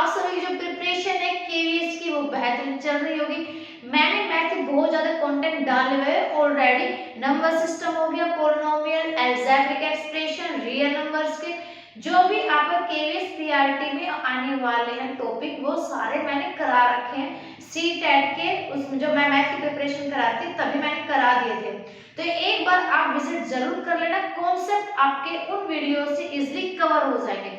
आप सभी की जो प्रिपरेशन है केवीएस की वो बेहतरीन चल रही होगी। मैंने मैथ के बहुत ज्यादा कंटेंट डाले हुए हैं ऑलरेडी। नंबर सिस्टम हो गया, polynomial, algebraic expression, real numbers के जो भी आपका केवीएस पीआरटी में आने वाले हैं टॉपिक वो सारे मैंने करा रखे हैं। सी टेट के उसमें जो मैं मैथ की प्रिपरेशन कराती थी तभी मैंने करा दिए थे, तो एक बार आप विजिट जरूर कर लेना। कॉन्सेप्ट आपके उन वीडियो से इजिली कवर हो जाएंगे।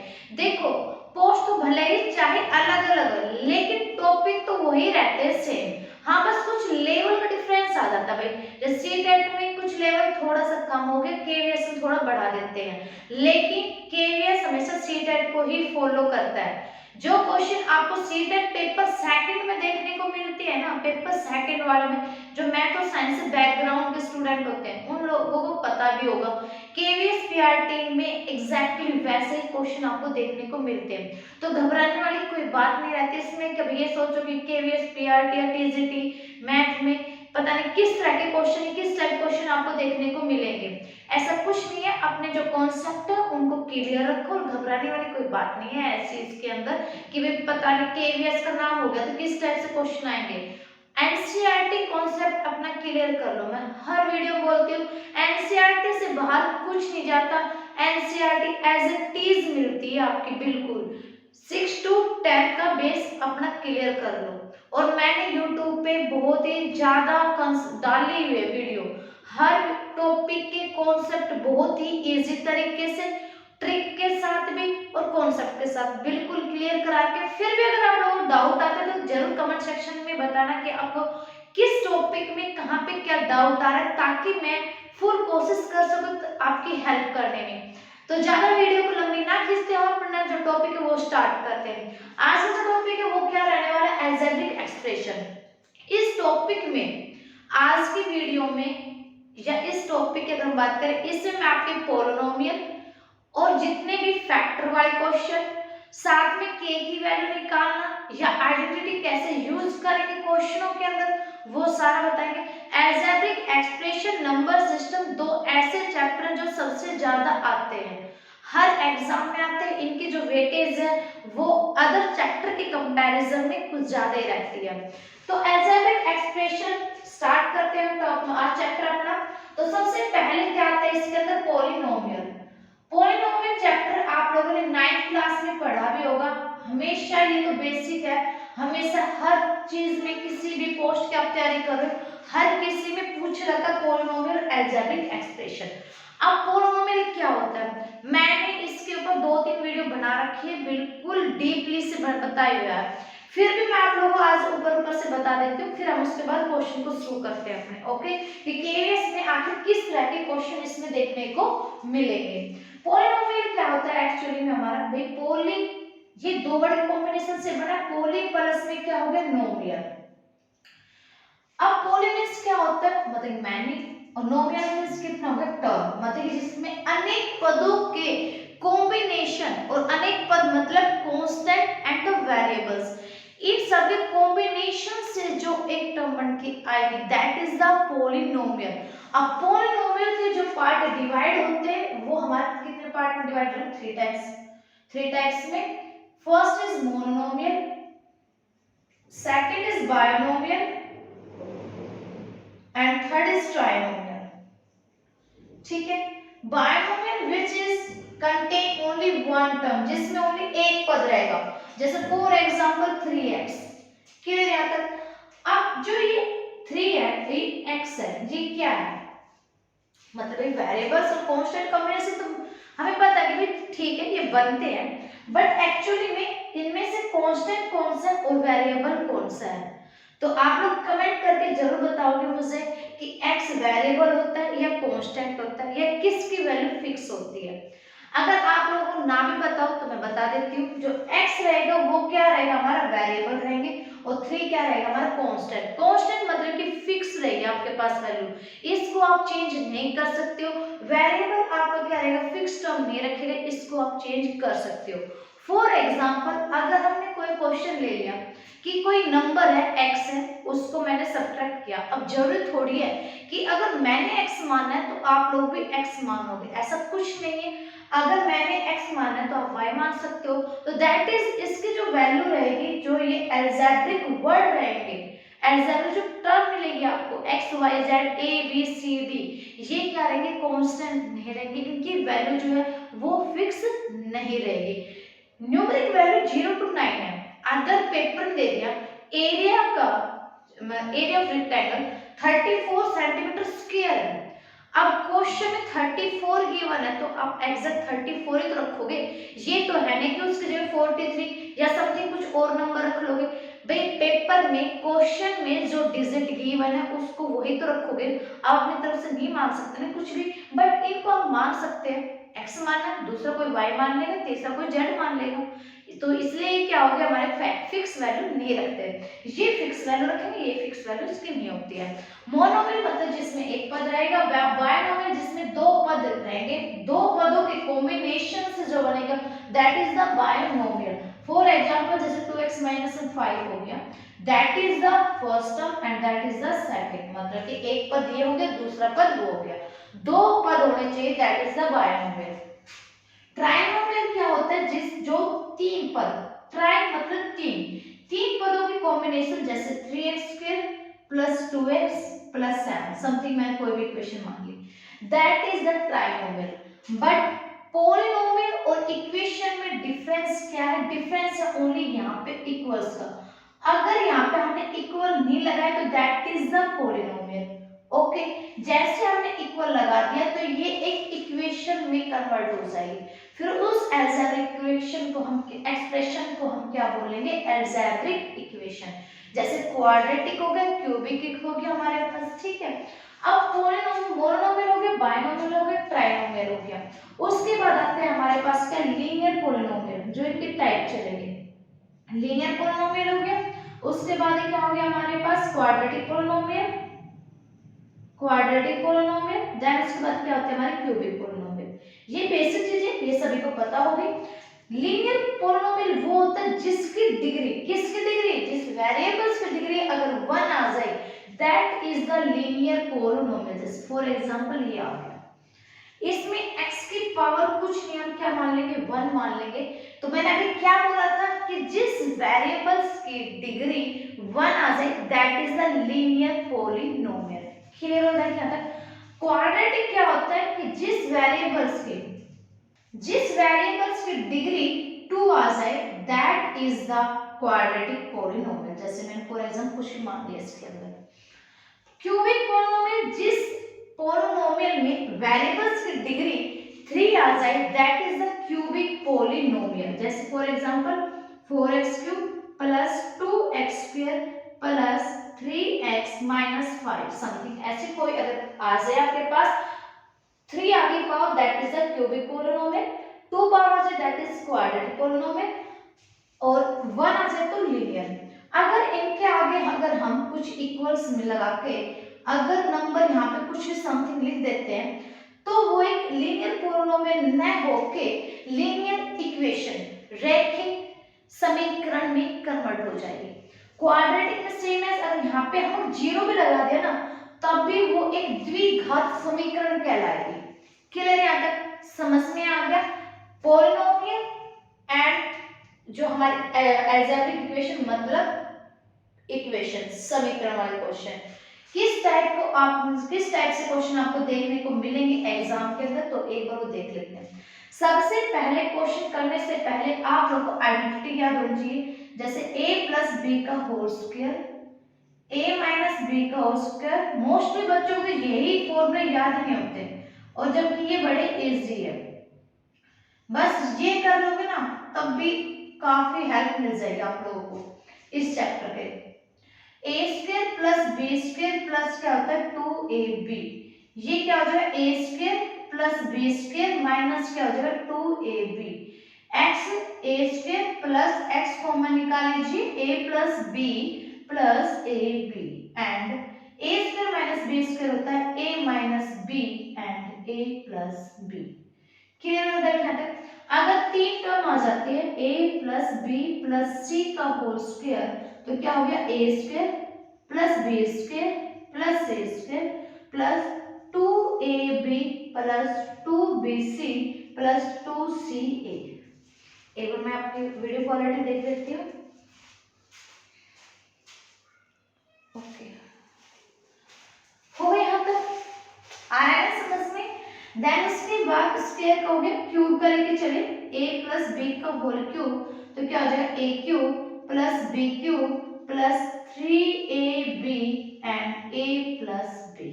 देखो पोस्ट तो भले ही चाहे अलग अलग हो लेकिन टॉपिक तो वही रहते हैं सेम। हाँ बस कुछ लेवल का डिफरेंस आ जाता है भाई, जैसे सी टेट में कुछ लेवल थोड़ा सा कम हो गया, केवीएस में थोड़ा बढ़ा देते हैं, लेकिन केवीएस हमेशा सी टेट को ही फॉलो करता है। जो क्वेश्चन आपको सी टेट पेपर सेकंड में देखने को मिलती है ना, पेपर सेकंड वाले में जो मैथ और साइंस से बैकग्राउंड के स्टूडेंट होते हैं उन लोगों को पता भी होगा केवीएस पीआरटी में एग्जैक्टली वैसे ही क्वेश्चन आपको देखने को मिलते हैं। तो घबराने वाली कोई बात नहीं रहती इसमें। कभी ये सोचो कि केवीएस पीआरटी या टीजीटी मैथ में पता नहीं किस तरह के क्वेश्चन, किस टाइप क्वेश्चन आपको देखने को मिलेंगे, ऐसा कुछ नहीं है। अपने जो कॉन्सेप्ट है उनको क्लियर रखो और घबराने वाली कोई बात नहीं है ऐसी इसके अंदर कि भाई पता नहीं केवीएस का नाम हो गया तो किस टाइप से क्वेश्चन आएंगे। एनसीईआरटी कॉन्सेप्ट अपना क्लियर कर लो। मैं हर वीडियो बोलती हूँ एनसीईआरटी से बाहर कुछ नहीं जाता, एनसीईआरटी एज इट इज मिलती है आपकी बिल्कुल। 6 to 10 का बेस अपना क्लियर कर लो। और मैंने YouTube पे बहुत ही ज्यादा डाली हुई है वीडियो, हर टॉपिक के कॉन्सेप्ट बहुत ही इजी तरीके से ट्रिक के साथ भी और कॉन्सेप्ट के साथ बिल्कुल क्लियर करा के। फिर भी अगर आप लोगों को डाउट आता है तो जरूर कमेंट सेक्शन में बताना कि आपको किस टॉपिक में कहाँ पे क्या डाउट आ रहा है, ताकि मैं फुल कोशिश कर सकूं आपकी हेल्प करने में। तो ज्यादा वीडियो को लंबी ना खींचते हो, अपना जो टॉपिक है वो स्टार्ट करते हैं। आज का जो टॉपिक है वो क्या रहने वाला है, अलजेब्रिक एक्सप्रेशन। इस टॉपिक में आज की वीडियो में या इस टॉपिक की अगर हम बात करें, इसमें मैं आपके पॉलिनोमियल और जितने भी फैक्टर वाले क्वेश्चन, साथ में के की वैल्यू निकालना या आइडेंटिटी कैसे यूज करेंगे क्वेश्चनों के अंदर, वो सारा बताएंगे। अलजेब्रिक एक्सप्रेशन, नंबर सिस्टम, दो ऐसे चैप्टर जो सबसे ज्यादा आते हैं, हर एग्जाम में आते हैं। इनकी जो वेटेज है वो अदर चैप्टर के कंपैरिजन में कुछ ज्यादा ही रहती है। तो अलजेब्रिक एक्सप्रेशन स्टार्ट करते हैं तो आज चैप्टर अपना। तो सबसे पहले क्या आता है इसके अंदर, पॉलिनोमियल। पॉलिनोमियल चैप्टर आप लोगों ने 9th क्लास में पढ़ा भी होगा। हमेशा ये तो बेसिक है, हमेशा हर चीज में किसी भी पोस्ट की आप तैयारी कर रहे हो हर किसी में पूछ रखा पॉलिनोमियल अलजेब्रिक एक्सप्रेशन। अब पॉलिनोमियल क्या होता है, मैंने इसके ऊपर 2-3 वीडियो बना रखी है, बिल्कुल डीपली से बताया हुआ है। फिर भी मैं आप लोगों को आज ऊपर से बता देती हूँ, फिर हम उसके बाद क्वेश्चन को शुरू करते हैं अपने। ओके, कि केवीएस में आखिर किस तरह के क्वेश्चन इसमें देखने को मिलेंगे। पॉलिनोमियल क्या होता है एक्चुअली में हमारा भाई, पोली ये दो बड़े कॉम्बिनेशन से बना, पोली प्लस में क्या हो गया, नोमियल। अब पोली मींस क्या होता है, मतलब मैनी, और नोमियल मींस कितना हो गया, टर्म, मतलब जिसमें अनेक पदों के कॉम्बिनेशन, और अनेक पद मतलब कांस्टेंट एंड द वेरिएबल्स, इन सभी कॉम्बिनेशन से जो एक टर्म बन के आएगी दैट इज द पॉलिनोमियल। अब पॉलिनोमियल के जो पार्ट डिवाइड होते हैं वो हमारे कितने पार्ट में डिवाइड होते हैं, 3 टाइप्स। 3 टाइप्स में first is monomial, second is binomial and third is trinomial. ठीक है, binomial which is contain only one term, जिसमें ओनली एक पद रहेगा, जैसे फॉर एग्जांपल 3x। क्लियर यहां तक। अब जो ये 3x है ये क्या है, मतलब ये वेरिएबल्स और कांस्टेंट कॉम्बिनेशन तो हमें पता है कि भाई ठीक है ये बनते हैं, बट एक्चुअली में इनमें से कांस्टेंट कौन सा और वेरिएबल कौन सा है। तो आप लोग कमेंट करके जरूर बताओगे मुझे कि x वेरिएबल होता है या कांस्टेंट होता है या किसकी वैल्यू फिक्स होती है। अगर आप लोगों को ना भी पता हो तो मैं बता देती हूँ, जो x रहेगा वो क्या रहेगा, हमारा वेरिएबल रहेंगे, और 3 क्या रहेगा, हमारा कांस्टेंट। कांस्टेंट मतलब कि फिक्स रहेगी आपके पास वैल्यू, इसको आप चेंज नहीं कर सकते हो। वेरिएबल आपका क्या रहेगा, फिक्स टर्म नहीं रखेगा, इसको आप चेंज कर सकते हो। फॉर एग्जाम्पल अगर हमने कोई क्वेश्चन ले लिया कि कोई नंबर है x है, उसको मैंने सब्ट्रैक्ट किया। अब जरूरी थोड़ी है कि अगर मैंने x माना है तो आप लोग भी x मानोगे, ऐसा कुछ नहीं है। अगर मैंने x माना है तो आप y मान सकते हो। तो दैट इज इसकी जो वैल्यू रहेगी, जो ये एल्जेब्रिक वर्ड रहेंगे, एल्जेब्रिक जो टर्म मिलेगी आपको x y z a b c d, ये क्या रहेंगे, कांस्टेंट नहीं रहेंगे, इनकी वैल्यू जो है वो फिक्स नहीं रहेगी। न्यूमेरिक वैल्यू 0 to 9 है। अगर पेपर में दे दिया area of rectangle 34 centimetre square है, अब क्वेश्चन में 34 गिवन है तो आप एग्जैक्ट 34 ही तो रखोगे, ये तो है नहीं कि उसकी जगह 43 या समथिंग कुछ और नंबर रख लोगे। भाई पेपर में क्वेश्चन में जो डिजिट गिवन है उसको वही तो रखोगे, आप अपनी तरफ से नहीं मान सकते ना कुछ भी, बट इनको आप मान सकते हैं। x मानना, दूसरा कोई y मान लेगा, तीसरा कोई z मान लेगा, तो इसलिए क्या हो गया, हमारे फिक्स वैल्यू नहीं रखते, ये फिक्स वैल्यू रखेंगे, ये फिक्स वैल्यू इसकी नहीं होती है। मोनोमियल मतलब जिसमें एक पद रहेगा, बायनोमियल जिसमें दो पद रहेंगे, दो पदों के कॉम्बिनेशन से जो बनेगा that is the binomial. For example जैसे 2x - 5 हो गया, that is the first term and that is the second, मतलब कि एक पद ये हो गया, दूसरा पद वो हो गया, दो पद होने चाहिए, that is the binomial. Trinomial क्या होता है, जो तीन पद, ट्राई मतलब तीन पदों की कॉम्बिनेशन, जैसे 3x² + 2x + 7 समथिंग, मैंने कोई भी इक्वेशन मान ली, that is the trinomial. But polynomial और इक्वेशन में डिफरेंस क्या है, डिफरेंस है ओनली यहाँ पे इक्वल्स का। अगर यहाँ पे हमने इक्वल नहीं लगाया तो that is the polynomial. Okay, जैसे हमने इक्वल लगा दिया तो ये एक इक्वेशन में कन्वर्ट हो जाएगी, फिर उस एल्जेब्रिक इक्वेशन को हम, एक्सप्रेशन को हम क्या बोलेंगे, एल्जेब्रिक इक्वेशन। जैसे क्वाड्रेटिक हो गया, क्यूबिक हो गया हमारे पास, ठीक है। अब मोनोमियल हो गया, बायनोमियल हो गया, ट्राइनोमियल हो गया, उसके बाद आते हैं हमारे पास क्या, लीनियर पॉलिनोमियल, जो इनके टाइप चलेंगे, लीनियर पॉलिनोमियल हो गया, उसके बाद क्या हो गया हमारे पास क्वाड्रेटिक पॉलिनोमियल, देन उसके बाद क्या होता है हमारे क्यूबिक पॉलिनोमियल। ये बेसिक चीजें ये सभी को पता होगी। लीनियर पॉलिनोमियल वो होता है जिसकी डिग्री, किसकी डिग्री, जिस वेरिएबल्स की डिग्री अगर 1 आ जाए that is the linear polynomial. जैसे फॉर एग्जांपल ये आ गया, इसमें x की पावर कुछ नहीं, हम क्या मान लेंगे, 1 मान लेंगे। तो मैंने अभी क्या बोला था कि जिस वेरिएबल्स की डिग्री 1 आ जाए that is the linear polynomial. Clear हो रहा है क्या था। क्वाड्रेटिक क्या होता है कि जिस वेरिएबल्स की डिग्री 2 आ जाए that is the quadratic polynomial. जैसे मैंने फॉर एग्जांपल कुछ भी मान लिया इसके अंदर। क्यूबिक पॉलिनोमियल, जिस पॉलिनोमियल में वेरिएबल्स की डिग्री 3 आ जाए that is the cubic polynomial. जैसे for example 4x³ + 2x² + 3x - 5 something, ऐसे कोई अगर आ जाए आपके पास 3 आगे power that is the cubic polynomial, 2 power आ जाए दैट इज क्वाड्रेटिक पॉलिनोमियल, और 1 आ जाए तो लीनियर। अगर इनके आगे अगर हम कुछ इक्वल्स में लगा के अगर नंबर यहाँ पे कुछ भी समथिंग लिख देते हैं तो वो एक लीनियर पॉलिनोमियल न होके लीनियर इक्वेशन, रैखिक समीकरण में कन्वर्ट हो जाएगी। क्वाड्रेटिक में सेम है, अगर यहाँ पे हम 0 भी लगा दिया ना तब भी वो एक द्विघात समीकरण कहलाएगी। क्लियर यहाँ तक समझ में आ गया। पॉलिनोमियल एंड जो हमारी एल्जेब्रिक इक्वेशन मतलब इक्वेशन, समीकरण वाले क्वेश्चन, किस टाइप से क्वेश्चन आपको देखने को मिलेंगे एग्जाम के अंदर, तो एक बार वो देख लेते हैं। सबसे पहले क्वेश्चन करने से पहले आप लोग को आइडेंटिटी याद होनी चाहिए। जैसे a + b का होल स्क्वायर, a - b का होल स्क्वायर, मोस्टली बच्चों को यही फॉर्मूले याद नहीं होते और जबकि ये बड़े इजी है, बस ये कर लोगे ना तब भी काफी हेल्प मिल जाएगी आप लोगों को इस चैप्टर के। a² + b² प्लस क्या होता है 2ab, ये क्या हो जाएगा a² + b² माइनस क्या हो जाएगा 2ab, a² + x कॉमन निकाल लीजिए a + b + ab and a² - b² होता है a - b and a + b। Clear हो गया यहाँ तक। अगर तीन टर्म आ जाती है a + b + c का होल स्क्वायर तो क्या हो गया a² + b² + c² + 2ab + 2bc plus 2CA। एक बार मैं आपकी वीडियो क्वालिटी देख लेती हूँ। ओके, हो गया यहाँ तक, आ रहा है समझ में। देन उसके बाद स्क्वायर का हो गया, क्यूब करके चले, a प्लस बी का होल क्यूब, तो क्या हो जाएगा a cube plus b cube plus 3ab and a plus b।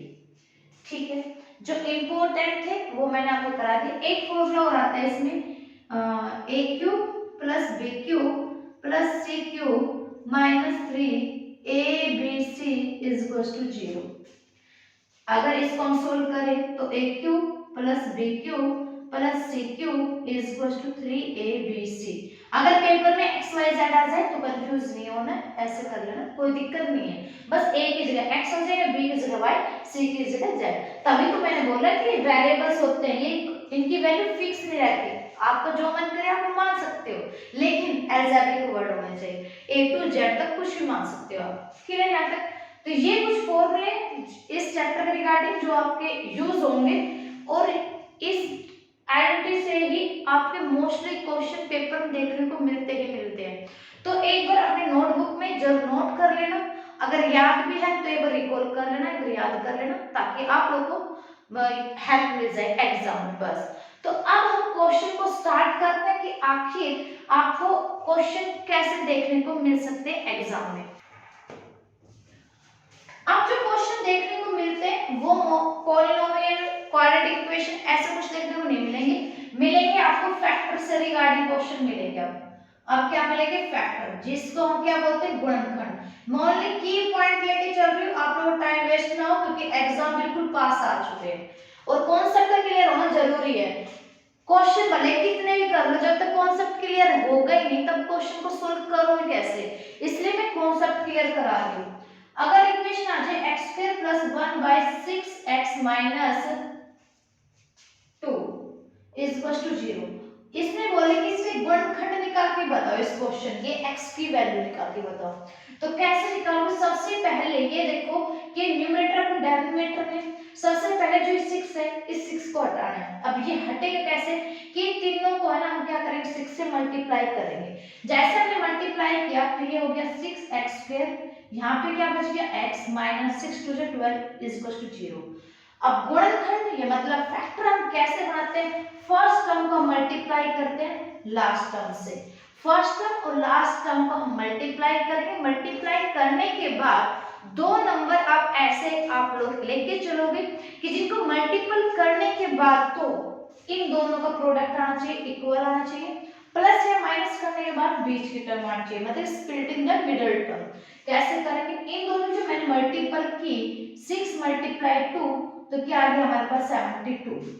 ठीक है, जो इम्पोर्टेंट थे वो मैंने आपको करा दिया। एक फॉर्मूला और आता है इसमें, a cube plus b cube plus c cube minus 3abc is equals to 0। अगर इसको हम सोल्व करें तो a cube plus b cube plus c cube is equals to 3abc। अगर पेपर में x y z आ जाए तो कंफ्यूज नहीं होना, ऐसे कर लेना, कोई दिक्कत नहीं है। बस a की जगह x हो जाएगा, b की जगह y, c की जगह z। तभी तो मैंने बोला कि वेरिएबल्स होते हैं, ये इनकी वैल्यू फिक्स नहीं रहती, आपका जो मन करे आप मान सकते हो, लेकिन एल्जेब्रिक वर्ड होना चाहिए, a टू z तक कुछ भी मान सकते हो आप। क्लियर है यहाँ तक? तो ये कुछ फॉर्मूले इस चैप्टर के रिगार्डिंग जो आपके यूज होंगे, और इस आइडेंटिटी से ही आपके मोस्टली क्वेश्चन पेपर में देखने को मिलते हैं। तो एक बार अपने नोटबुक में जरूर नोट कर लेना, अगर याद भी है तो एक बार रिकॉल कर लेना, एक बार याद कर लेना, ताकि आप लोगों को हेल्प मिल जाए एग्जाम में। बस तो अब हम क्वेश्चन को स्टार्ट करते हैं कि आखिर आपको क्वेश्चन कैसे देखने को मिल सकते हैं एग्जाम में। आप जो क्वेश्चन देखने को मिलते हैं वो पॉलिनोमियल, क्वाड्रेटिक इक्वेशन ऐसे कुछ देखने को नहीं मिलेंगे आपको फैक्टर से रिगार्डिंग क्वेश्चन मिलेंगे। अब क्या मिलेंगे? फैक्टर, जिसको हम क्या बोलते हैं? गुणनखंड। मैं ओनली की पॉइंट लेके चल रही हूँ, आप लोगों को टाइम वेस्ट ना हो, क्योंकि एग्जाम बिल्कुल पास आ चुके हैं और कॉन्सेप्ट का क्लियर होना जरूरी है। क्वेश्चन भले कितने भी कर लो, जब तक कॉन्सेप्ट क्लियर होगा ही नहीं तब क्वेश्चन को सोल्व करोगे कैसे? इसलिए मैं कॉन्सेप्ट क्लियर करा रही हूँ। अगर इक्वेशन आ जाए x square plus 1 by 6x minus 2 is equal to 0, इसमें बोले कि इसके गुणनखंड निकाल के बताओ, इस क्वेश्चन के x की वैल्यू निकाल के बताओ। तो कैसे निकालोगे? सबसे पहले ये देखो कि न्यूमरेटर और डिनोमिनेटर में सबसे पहले जो 6 है, इस 6 को हटाना है। अब ये हटेगा कैसे? कि तीनों को है ना हम क्या करेंगे? 6 से मल्टीप्लाई करेंगे। जैसे हमने मल्टीप्लाई किया तो ये हो गया 6x स्क्वायर, यहाँ पे क्या बच गया? x minus 6 to 12 is equal to 0। अब गुणनखंड ये मतलब फैक्टर हम कैसे बनाते हैं? फर्स्ट टर्म को मल्टीप्लाई करते हैं लास्ट टर्म से। फर्स्ट टर्म और लास्ट टर्म को हम मल्टीप्लाई करेंगे। मल्टीप्लाई करने के बाद दो नंबर आप ऐसे आप लोग लेके चलोगे कि जिनको मल्टीपल करने के बाद तो इन दोनों का प्रोडक्ट आना चाहिए, इक्वल आना चाहिए, प्लस या माइनस करने के बाद बीच की टर्म आनी चाहिए, मतलब स्प्लिटिंग द मिडिल टर्म। कैसे करेंगे? इन दोनों जो मैंने मल्टीपल की 6 मल्टीप्लाई 2 तो क्या आ गया हमारे पास? 72।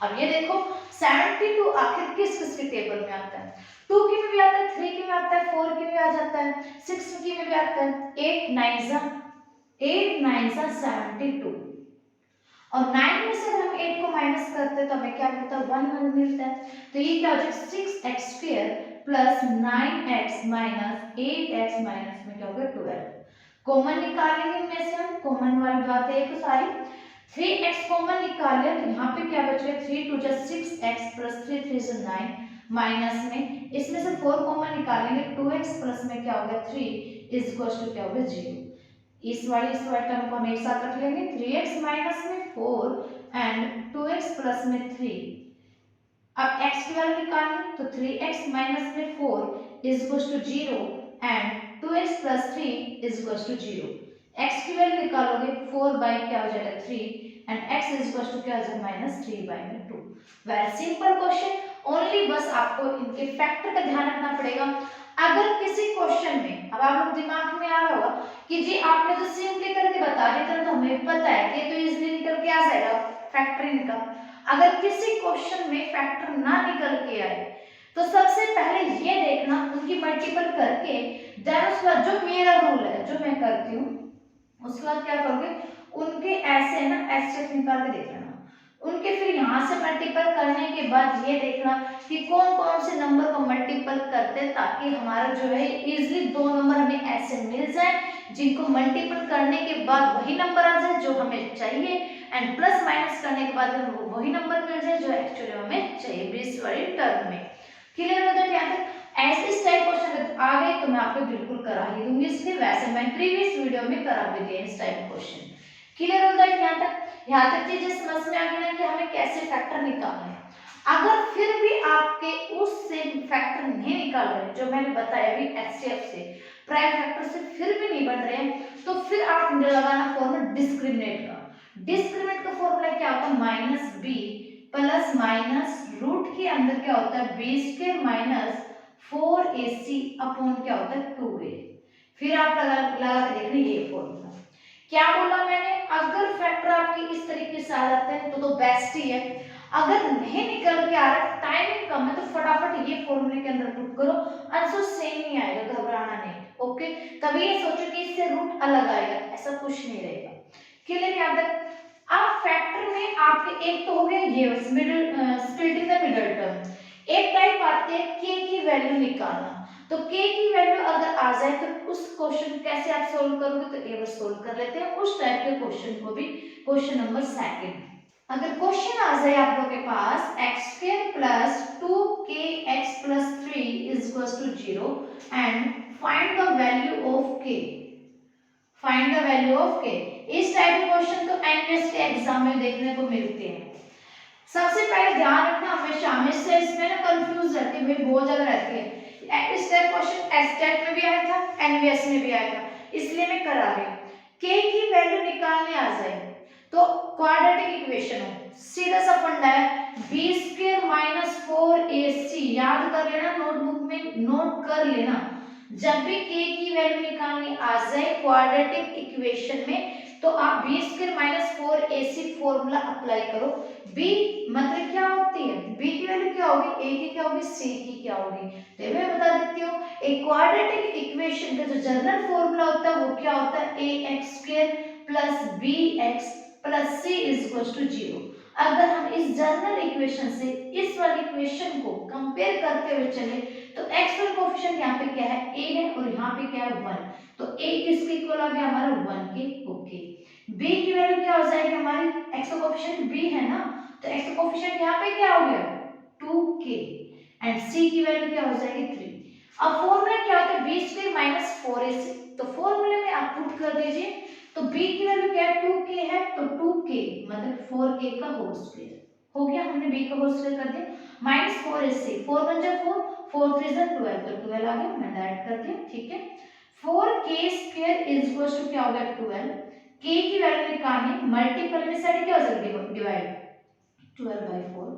अब ये देखो 72 आखिर किस किस के टेबल में आता है? 2 की में भी आता है, 3 की में आता है, 4 की में आ जाता है, 6 की में भी आता है। 8 9 72 और 9 में से अगर हम 8 को माइनस करते हैं तो हमें क्या मिलता है? 1 मिलता है। तो ये क्या हो जाएगा? 6x square plus 9x minus 8x minus में क्या होगा? 12। कॉमन निकालेंगे इनमें से हम, कॉमन वाली बात है तो सारी 3x कॉमन निकाल लिया तो यहाँ पे क्या बचेगा? 3 2 जा 6x प्लस 3 3 से 9 माइनस में इसमें से 4 कॉमन निकालेंगे, 2x प्लस में क्या होगा? 3 इज इक्वल टू क्या होगा? 0। इस वाली टर्म को हम एक साथ रख लेंगे, 3x माइनस में 4 एंड 2x प्लस में 3। अब x की वैल्यू निकालनी तो 3x माइनस में 4 is equal to 0 and 2x plus 3 is equal to 0। x की वैल्यू निकालोगे 4 बाई क्या हो जाएगा? 3 and x is equal to क्या हो जाएगा? माइनस 3 बाई में 2। वेरी सिंपल क्वेश्चन, ओनली बस आपको इनके फैक्टर का ध्यान रखना पड़ेगा। अगर किसी क्वेश्चन में अब आप लोग दिमाग में आ रहा होगा कि जी आपने तो सिंपली करके बता दिया था, तो हमें पता है कि तो इजीली निकल के आ जाएगा फैक्टर इनका। अगर किसी क्वेश्चन में फैक्टर ना निकल के आए तो सबसे पहले ये देखना उनकी मल्टीपल करके, देन उसके बाद जो मेरा रूल है जो मैं करती हूँ उसके बाद क्या करोगे? उनके ऐसे ना ऐसे निकाल के देख लेना, उनके फिर यहाँ से मल्टीपल करने के बाद ये देखना कि कौन कौन से नंबर को मल्टीपल करते हैं ताकि हमारा जो है इजीली दो नंबर हमें ऐसे मिल जाए जिनको मल्टीपल करने के बाद वही नंबर आ जाए जो हमें चाहिए, एंड प्लस माइनस करने के बाद हमको वही नंबर मिल जाए जो एक्चुअली हमें चाहिए 20 वाली टर्म में। क्लियर हो जाए यहाँ तक? ऐसे इस टाइप क्वेश्चन आ गए तो मैं आपको बिल्कुल करा ही दूंगी, इसलिए वैसे मैं प्रीवियस वीडियो में करा भी दिया इस टाइप क्वेश्चन। क्लियर हो जाए यहाँ तक? यहाँ तक चीजें समझ में आ गई ना कि हमें कैसे फैक्टर निकालना है। अगर फिर भी आपके उससे फैक्टर नहीं निकाल रहे जो मैंने बताया अभी एचसीएफ से, प्राइम फैक्टर से फिर भी नहीं बन रहे हैं, तो फिर आप लगाना फॉर्मूला डिस्क्रिमिनेट का। डिस्क्रिमिनेट का फॉर्मूला क्या होता है? Minus B plus minus root के अंदर क्या होता है? B square minus 4ac upon क्या होता है? 2a। फिर आप लगा के देख लीजिए ये फॉर्मूला। क्या बोला मैंने? अगर फैक्टर आपके इस तरीके से आ जाते हैं तो बेस्ट ही है। अगर नहीं निकल के आ रहा, टाइमिंग कम है, तो फटाफट ये फॉर्मूले के अंदर पुट करो, आंसर सेम ही आएगा, घबराना नहीं। ओके, कभी ये सोचो कि इससे रूट अलग आएगा, ऐसा कुछ नहीं रहेगा। क्लियर याद है? अब फैक्टर में आपके एक तो हो गया ये middle splitting the middle term, एक टाइप आती है k की वैल्यू निकालना। तो k की वैल्यू अगर आ जाए तो उस क्वेश्चन कैसे आप सोल्व करोगे? तो ये बस सोल्व कर लेते हैं उस टाइप के क्वेश्चन को भी। क्वेश्चन नंबर सेकंड, अगर क्वेश्चन आ जाए आप लोग के पास x square plus 2kx plus 3 is equals to 0 and find the value of k, find the value of k। इस टाइप के क्वेश्चन तो एनपीएस के एग्जाम में देखने को मिलते हैं। सबसे पहले ध्यान रखना, हमेशा इसमें ना कंफ्यूज रहती है, भाई बहुत ज्यादा रहती है। इस टाइप क्वेश्चन एसटेट में भी आया था, एनवीएस में भी आया था, इसलिए मैं करा रही हूं। k की वैल्यू निकालने आ जाए तो क्वाड्रेटिक इक्वेशन हो, सीधा सा फंडा है, बी स्क्वायर माइनस 4ac। याद कर लेना, नोटबुक में नोट कर लेना, जब भी k की वैल्यू निकालनी आ जाए क्वाड्रेटिक इक्वेशन में तो आप B square minus 4ac formula apply करो। b मतलब क्या होती है? b की वैल्यू क्या होगी? a की क्या होगी? c की क्या होगी? तो मैं बता देती हूँ, एक क्वाड्रेटिक इक्वेशन का जो जनरल फॉर्मूला होता है वो क्या होता है? ax square plus bx plus c is equal to 0। अगर हम इस जनरल इक्वेशन से इस वाली इक्वेशन को कंपेयर करते हुए चले तो x का कोएफिशिएंट यहाँ पे क्या है? a है, और यहाँ पे क्या है? 1। तो a किसके इक्वल आ गया? हमारा 1 के। ओके, b की वैल्यू क्या हो जाएगी हमारी? x का कोएफिशिएंट b है ना, तो x का कोएफिशिएंट यहाँ पे क्या हो गया? 2k, एंड c की वैल्यू क्या हो जाएगी? 3। अब फॉर्मूला क्या होता है? b स्क्वायर माइनस 4ac, तो फॉर्मूले में आप पुट कर दीजिए, तो b की वैल्यू क्या है? 2k है, तो 2k मतलब 4k का होल स्क्वायर हो गया, हमने b का होल स्क्वायर कर दिया, माइनस 4ac, 4 1 जा 4, 4 3 जा 12, तो 12 आ गया, मैं डायरेक्ट कर दिया। ठीक है, 4k square is equal to क्या हो गया? 12। k की वैल्यू निकालनी, मल्टीपल में साइड क्या हो जाएगी? डिवाइड, 12 by 4,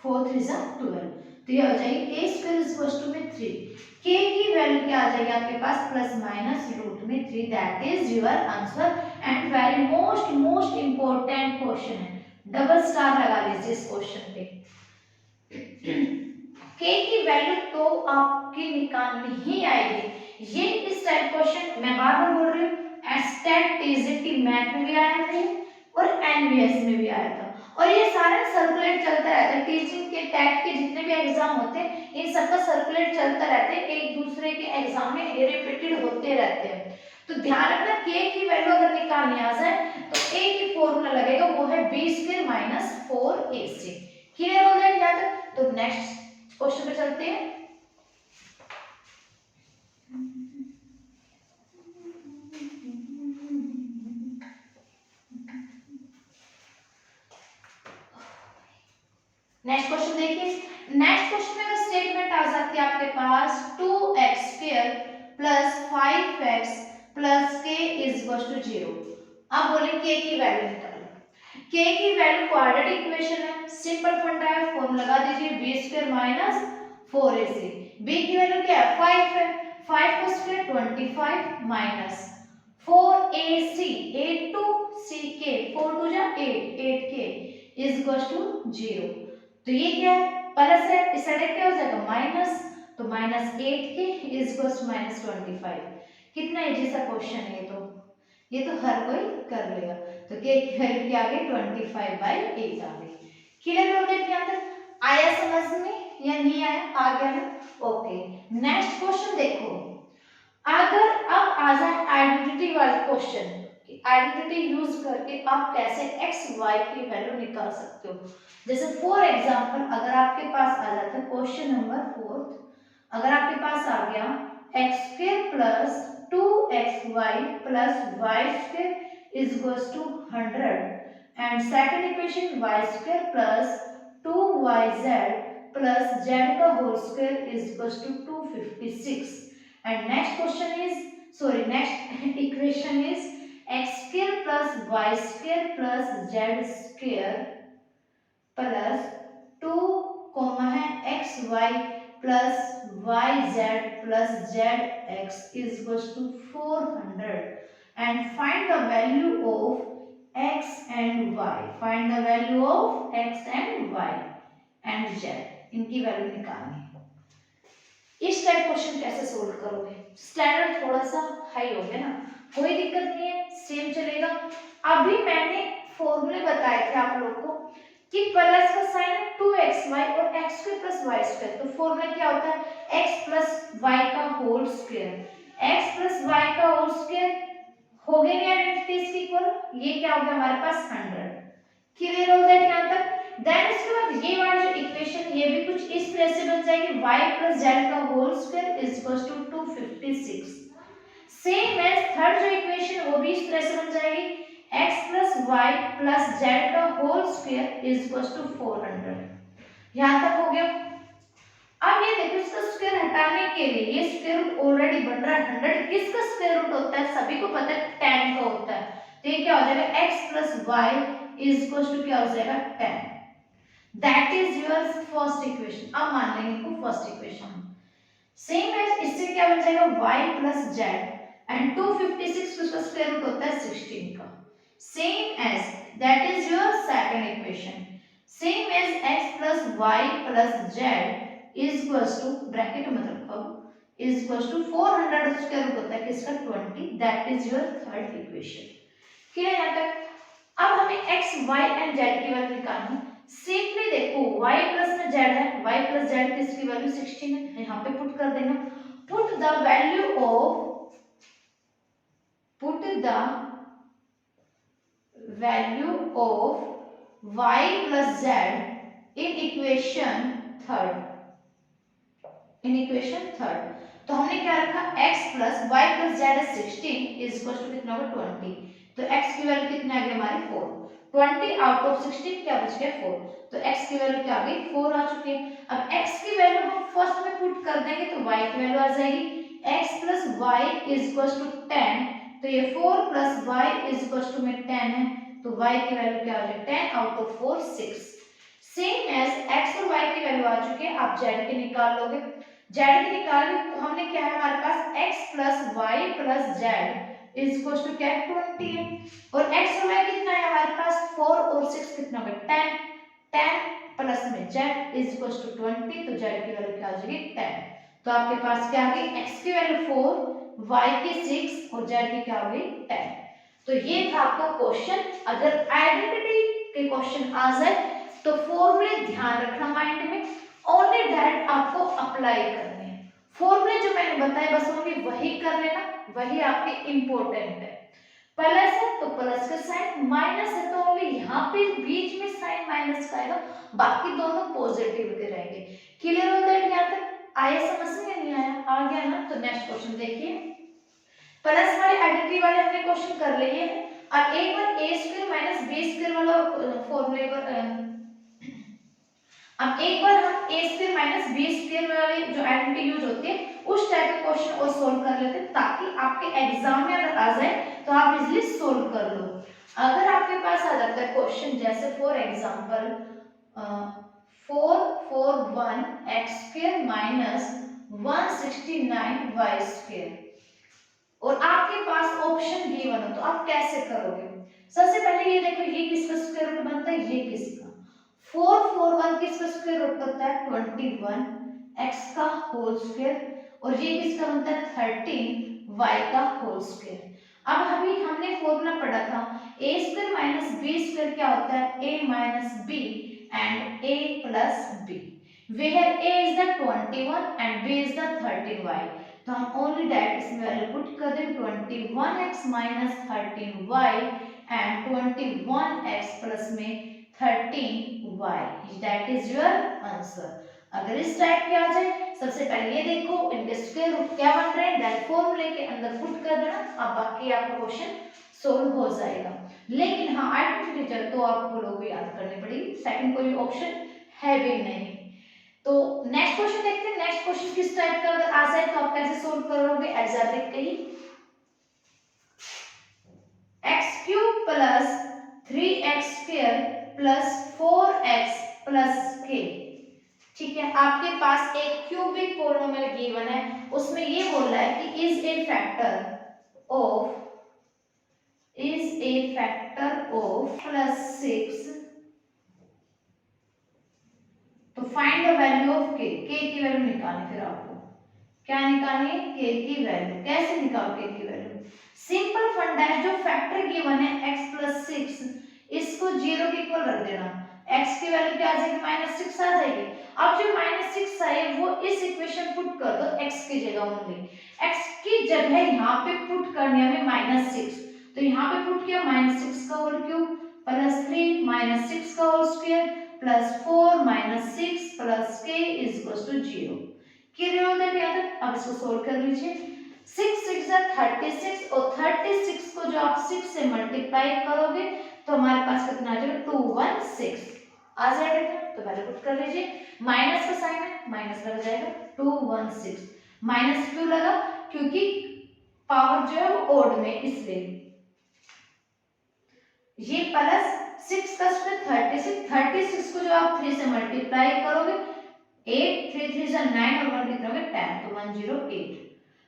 4 3 जा 12, तो ये हो जाएगी a square is equal to में 3। k की वैल्यू क्या आ जाएगी आपके पास? प्लस माइनस रूट में 3, that is your answer. And very most important question है, डबल स्टार लगा लीजिए इस क्वेश्चन पे। k की वैल्यू तो आपकी निकालनी ही आएगी। ये इस टाइप क्वेश्चन मैं बार बार बोल रही हूँ, एस्टेट टीजीटी मैथ में भी आया था और एनवीएस में भी आया था, और ये सारा सर्कुलेट चलता रहता है। टीचिंग के टैट के जितने भी एग्जाम होते हैं इन सबका सर्कुलेट चलता रहता है, एक दूसरे के एग्जाम में रिपीटेड होते रहते हैं। तो ध्यान रखना, k की वैल्यू अगर निकालनी आ जाए तो a की फॉर्मूला लगेगा, वो है b square minus 4ac। Clear हो गया यहाँ तक? तो नेक्स्ट क्वेश्चन पे चलते हैं। नेक्स्ट क्वेश्चन देखिए, नेक्स्ट क्वेश्चन में अगर स्टेटमेंट आ जाती है आपके पास 2x square plus 5x plus k is equal to 0। अब बोले k की वैल्यू निकालो। k की वैल्यू क्वाड्रेटिक इक्वेशन है, सिंपल फंडा है, फॉर्मूला लगा दीजिए, b square minus 4ac। b की वैल्यू क्या है? 5 है, 5 का square 25 minus 4ac, 8 to ck, 4 2 जा 8, 8k इज इक्वल टू 0। तो ये क्या है? प्लस है, इस साइड क्या हो जाएगा? माइनस, तो minus 8k is equal to minus 25। कितना इजी सा क्वेश्चन है ये तो हर कोई कर लेगा। तो k की वैल्यू क्या आ गई? 25/8 आ गई। क्लियर हो गया यहाँ तक? आया समझ में या नहीं आया? आ गया ना? ओके, नेक्स्ट क्वेश्चन देखो, अगर अब आ जाए आइडेंटिटी वाले क्वेश्चन आइडेंटिटी यूज करके आप कैसे एक्स वाई की वैल्यू निकाल सकते हो। जैसे फॉर एग्जांपल अगर आपके पास आ जाता है क्वेश्चन नंबर 4, अगर आपके पास आ गया एक्स स्क्वायर प्लस 2xy प्लस Y square is equals to 100 and second equation y square plus 2yz plus z का whole square is equals to 256 and next question is next equation is x square plus y square plus z square plus 2 है xy plus yz plus zx is equals to 400 and find the value of x and y, find the value of x and y and z, इनकी value निकालनी है। इस type question कैसे solve करोगे, standard थोड़ा सा high हो गया ना, कोई दिक्कत नहीं है, सेम चलेगा। अभी मैंने फॉर्मूले बताए थे आप लोग को कि प्लस का साइन है 2xy और x square plus y square, तो फॉर्मूला क्या होता है x प्लस y का whole square, x plus y का होल स्क्वायर हो गया नहीं आइडेंटिटीज के इक्वल, ये क्या हो गया हमारे पास 100। क्लियर हो गया यहाँ तक। देन उसके बाद ये वाली जो इक्वेशन ये भी कुछ इस तरह से बन जाएगी y प्लस z का whole square is equals to 256। Same as third जो इक्वेशन वो भी इस तरह से बन जाएगी x plus y plus z का whole square is equals to 400। यहाँ तक हो गया। अब ये देखो इसका स्क्वायर हटाने के लिए ये स्क्वायर रूट ऑलरेडी बन रहा है 100, किसका स्क्वायर रूट होता है सभी को पता है 10 का होता है, तो ये क्या हो जाएगा x plus y is equals to क्या हो जाएगा 10। That is your first equation. अब मान लेंगे इनको फर्स्ट इक्वेशन। सेम एज इससे क्या बन जाएगा y प्लस z एंड 256 उसका स्क्वायर रूट होता है 16 का। Same as that is your second equation. Same as x plus y plus z is equals to bracket में रखो is equals to 400 square root होता है किसका 20। That is your third equation. Clear यहाँ तक। अब हमें x y एंड z की वैल्यू निकालनी है। सिंपली देखो y प्लस में z है, y प्लस z किसकी वैल्यू 16 है, यहाँ पे पुट कर देना। Put the value of y plus z in equation third, तो हमने क्या रखा x plus y plus z है 16 इज इक्वल टू कितना होगा 20, तो x की वैल्यू कितनी आ गई हमारी 4। 20 आउट ऑफ 16 क्या बच गया 4, तो x की वैल्यू क्या आ गई 4 आ चुकी है। अब x की वैल्यू हम फर्स्ट में पुट कर देंगे तो y की वैल्यू आ जाएगी x plus y is equal to 10, तो ये 4 plus y is equal to में 10 है, तो y की वैल्यू क्या आ जाएगी 10 out of 4 6। Same as x और y की वैल्यू आ चुकी है, आप z की निकाल लोगे। z की निकाल तो हमने क्या है हमारे पास x plus y plus z is equal to क्या 20 है, और x और y कितना है हमारे पास 4 और 6 कितना होगा 10, 10 प्लस में z इज इक्वल टू 20, तो z की वैल्यू क्या आ जाएगी 10। तो आपके पास क्या आ गई x की वैल्यू 4, y की 6 और z की क्या हो गई 10। तो ये था आपका क्वेश्चन। अगर आइडेंटिटी के क्वेश्चन आ जाए तो फॉर्मूले ध्यान रखना माइंड में, ओनली दैट आपको अप्लाई करने हैं। फॉर्मूले जो मैंने बताए बस ओनली वही कर लेना, वही आपके इंपॉर्टेंट है। प्लस है तो प्लस का साइन, माइनस है तो ओनली यहाँ पे बीच में साइन माइनस का आएगा, बाकी दोनों पॉजिटिव के रहेंगे। क्लियर हो गया यहाँ तक? आया समझ में नहीं आया? आ गया ना? तो नेक्स्ट क्वेश्चन देखिए। प्लस वाले आइडेंटिटी वाले हमने क्वेश्चन कर लिए हैं, और एक बार A square minus B square वाला फॉर्मूले पर अब एक बार हम a square minus B square वाली जो आइडेंटिटी यूज होती है उस टाइप के क्वेश्चन और सोल्व कर लेते हैं, ताकि आपके एग्जाम में अगर आ जाए तो आप इजीली सोल्व कर लो। अगर आपके पास आ जाता है क्वेश्चन जैसे for example 441 x square minus 169 y square, और आपके पास ऑप्शन गिवन हो तो आप कैसे करोगे? सबसे पहले ये देखो ये किसका स्क्वायर रूट बनता है, ये किसका 441 किसका स्क्वायर रूट बनता है 21 x का होल स्क्वायर, और ये किसका बनता है 13 y का होल स्क्वायर। अब अभी हमने फॉर्मूला पढ़ा था a square minus b square क्या होता है a minus b and a plus b, where a is the 21 and b is the 13y। तो हम ओनली डायरेक्ट इसमें वैल्यू पुट कर दें 21x minus 13y and 21x plus में 13y, that is your answer. अगर इस type के आ जाए, सबसे पहले ये देखो इनके स्क्वायर रूट क्या बन रहे हैं, देन फॉर्मूले के अंदर पुट कर देना, अब बाकी आपका क्वेश्चन सोल्व हो जाएगा। लेकिन हाँ आइडेंटिटी तो आपको लोग याद करनी पड़ेगी, सेकंड कोई ऑप्शन है भी नहीं। तो नेक्स्ट क्वेश्चन देखते हैं, नेक्स्ट क्वेश्चन किस टाइप का अगर आ जाए तो आप कैसे सोल्व करोगे, एल्जेब्रिक के ही। x cube plus 3x square plus 4x plus k, ठीक है। आपके पास एक क्यूबिक पोलिनोमियल गिवन है, उसमें ये बोल रहा है कि is a factor of plus 6, तो find the value of k, की वैल्यू निकालनी। फिर आपको क्या निकालनी है, k की वैल्यू। कैसे निकालो k की वैल्यू, सिंपल फंडा है, जो फैक्टर गिवन है x प्लस 6, इसको 0 के इक्वल रख देना, x की वैल्यू क्या आ जाएगी, -6 आ जाएगी। अब जो -6 है वो इस इक्वेशन पुट कर दो x की जगह, ओनली x की जगह यहाँ पे पुट करने हमें -6, तो यहाँ पे पुट किया -6 का होल क्यूब प्लस 3 -6 का whole square plus 4 -6 plus k is equal to 0। Clear होता है क्या तक? अब इसको सोल्व कर लीजिए। 6 6 36 और 36 को जो आप 6 से मल्टीप्लाई करोगे तो हमारे पास कितना आ जाएगा, 216 आ जाएगा। तो पहले पुट कर लीजिए, माइनस का साइन है, माइनस लग जाएगा 216। माइनस क्यों लगा, क्योंकि पावर जो है वो ओड में, इसलिए ये प्लस 6 का स्क्वायर 36 को जो आप 3 से मल्टीप्लाई करोगे 8 3 3 से 9 और 1 कितना हो गया 10, तो 108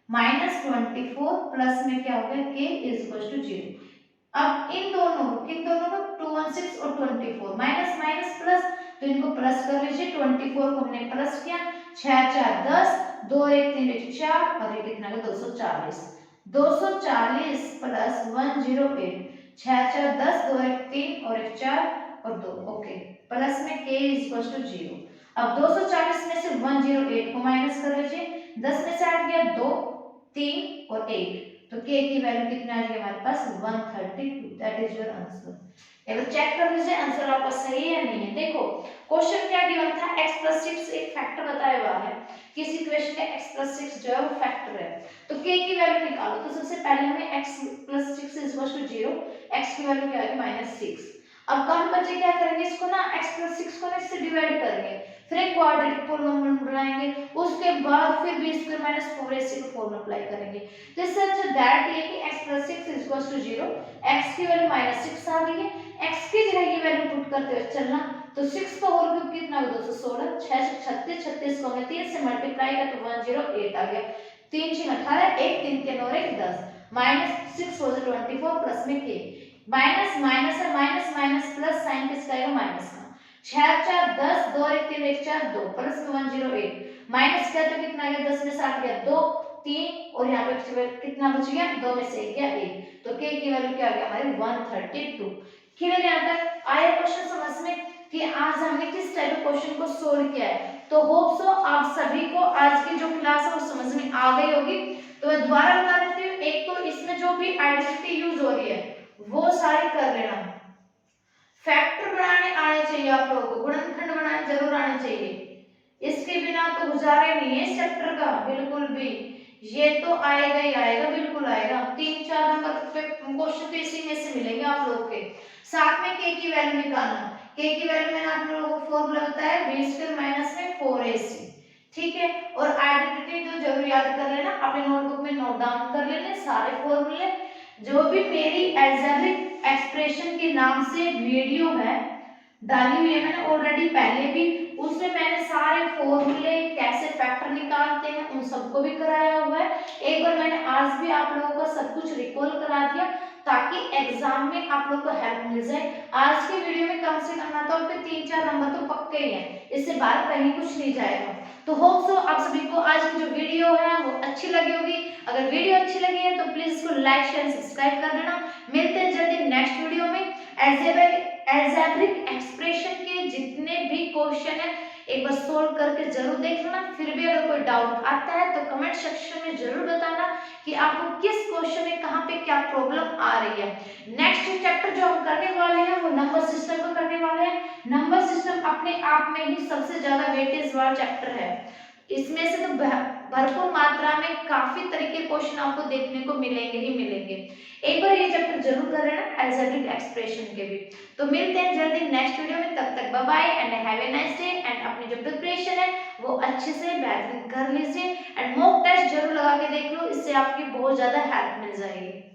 -24 प्लस में क्या हो गया k इज इक्वल टू 0। अब इन दोनों को 216 और 24 माइनस माइनस प्लस, तो इनको प्लस कर लीजिए। 24 को हमने प्लस किया, 6 4 10, 2 और 1 3 1 4 और ये कितना है 240 प्लस 108, 6 4 10, 2 1 3 और 1 4 और 2, ओके, प्लस में k इज इक्वल टू 0। अब 240 में से 108 को माइनस कर लीजिए, 10 में से 8 गया 2 3 और 1, तो k की वैल्यू कितना आ जाएगी हमारे पास 132, दैट इज योर आंसर। एक बार चेक कर लीजिए आंसर आपका सही है या नहीं है। देखो क्वेश्चन क्या गिवन था, x प्लस 6 एक फैक्टर बताया हुआ है, किसी इक्वेशन का x प्लस 6 जो है वो फैक्टर है, तो k की वैल्यू निकालो। तो सबसे पहले हमें x plus 6 is equal to 0, x की वैल्यू क्या आएगी -6। अब काम बचे क्या करेंगे, इसको ना x प्लस 6 को ना इससे डिवाइड करेंगे, फिर एक क्वाड्रेटिक पोलिनोमियल बनाएंगे, उसके बाद फिर b स्क्वायर माइनस 4ac को फॉर्मूला अप्लाई करेंगे। तो इससे अच्छा डायरेक्ट ये कि x plus 6 is equal to 0, x की वैल्यू -6 आ गई है, x की जगह ये वैल्यू पुट करते हुए चलना, तो 6 का होल क्यूब कितना होगा 216, 6 36 36 को हमने 3 से मल्टीप्लाई किया तो 108 आ गया, 3 6 18, 1 3 3 और 1 10, -6 हो जाए 24 प्लस में k, माइनस माइनस है, माइनस माइनस प्लस साइन किसका आएगा माइनस का, 6 4 10, 2 1 3 1 4 2 प्लस में 108, माइनस किया तो कितना आ गया 10 में से 8 गया 2 3 और यहाँ पे कितना बच गया 2 में से 1 गया 1, तो k की वैल्यू क्या आ गया हमारी 132। क्लियर यहाँ तक आया क्वेश्चन समझ में कि आज हमने किस टाइप के क्वेश्चन को सोल्व किया है। तो होप सो आप सभी को आज की जो क्लास है वो समझ में आ गई होगी। तो मैं दोबारा बता देती हूँ, एक तो इसमें जो भी आइडेंटिटी यूज हो रही है वो सारी कर लेना, फैक्टर बनाने आने चाहिए आप लोगों को, गुणनखंड बनाने जरूर आने चाहिए, इसके बिना तो गुजारे नहीं है इस चैप्टर का बिल्कुल भी, ये तो आएगा ही आएगा, बिल्कुल आएगा। 3-4 नंबर पे क्वेश्चन तो इसी में से मिलेंगे आप लोगों के। साथ में k की वैल्यू निकालना, k की वैल्यू मैंने आप लोगों को फॉर्मूला बताया b स्क्वायर माइनस में 4ac, ठीक है। और आइडेंटिटी तो जरूर याद कर लेना, अपने नोटबुक में नोट डाउन कर लेना सारे फॉर्मूले। जो भी मेरी एल्जेब्रिक एक्सप्रेशन के नाम से वीडियो है डाली हुई है मैंने ऑलरेडी पहले भी, उसमें मैंने सारे फॉर्मूले कैसे फैक्टर निकालते हैं उन सबको भी कराया हुआ है। एक बार मैंने आज भी आप लोगों को सब कुछ रिकॉल करा दिया ताकि एग्जाम में आप लोगों को हेल्प मिल जाए। आज के वीडियो में कम से कम ना तो आपके 3-4 नंबर तो पक्के ही हैं, इससे बाहर कहीं कुछ नहीं जाएगा। तो होप सो आप सभी को आज की जो वीडियो है वो अच्छी लगी होगी। अगर वीडियो अच्छी लगी है तो प्लीज इसको लाइक शेयर सब्सक्राइब कर देना। मिलते हैं जल्दी नेक्स्ट वीडियो में। एल्जेब्रिक एक्सप्रेशन के जितने भी क्वेश्चन है एक बार सोल्व करके जरूर देख लेना। फिर भी अगर कोई डाउट आता है तो कमेंट सेक्शन में जरूर बताना कि आपको किस क्वेश्चन में कहाँ पे क्या प्रॉब्लम आ रही है। नेक्स्ट चैप्टर जो हम करने वाले हैं वो नंबर सिस्टम का करने वाले हैं। नंबर सिस्टम अपने आप में ही सबसे ज्यादा वेटेज वाला चैप्टर है। इसमें से तो भरपूर मात्रा में काफी तरीके के क्वेश्चन आपको देखने को मिलेंगे ही मिलेंगे। एक बार ये चैप्टर जरूर कर लेना एल्जेब्रिक एक्सप्रेशन के भी। तो मिलते हैं जल्दी नेक्स्ट वीडियो में, तब तक bye bye and have a nice day. And अपनी जो प्रिपरेशन है वो अच्छे से बेहतरीन कर लीजिए एंड मॉक टेस्ट जरूर लगा के देख लो, इससे आपकी बहुत ज्यादा हेल्प मिल जाएगी।